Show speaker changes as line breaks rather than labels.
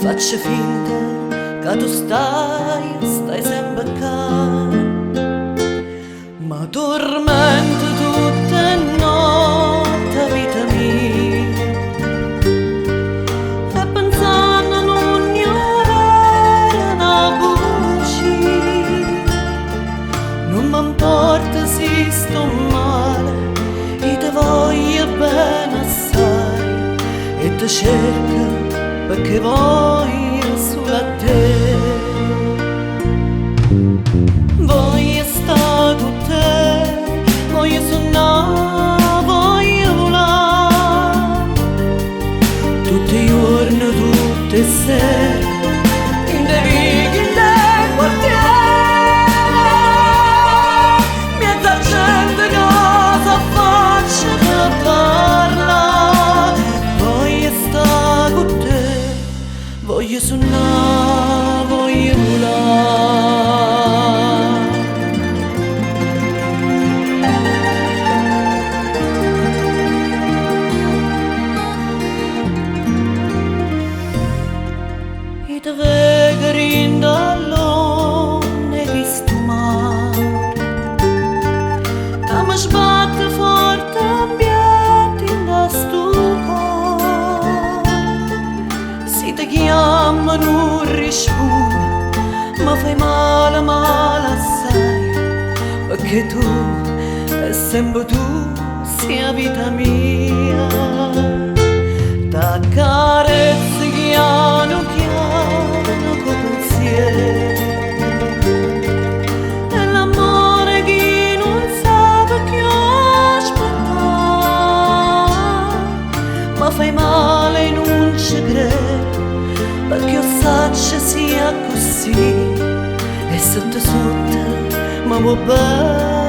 faccia finta che tu stai sempre qua, ma tormento tutte notte vita mia, e pensando a non ignorare una voce. Non m'importa se sto male, e te voglio bene assai, e te cerco perché voglio solo a te. Voglio stare con te, voglio suonare, voglio volare, tutti i giorni, tutte le sere, in le righe, in le quartiere, mezza gente cosa faccio per parla. Voglio stare con te, voglio suonare, voglio volare. E te vedo rindallone visto mare, che mi sbatte forte ambiente in sto cuore. Se ti chiamo non rispondi, ma fai male, male assai, perché tu, e sempre tu, sia vita mia. T'accarezzi piano piano con pensiero, e l'amore che non sa che aspettare, ma fai male e non ci credo, perché io saccio sia così, e sotto sotto ma vuoi bene.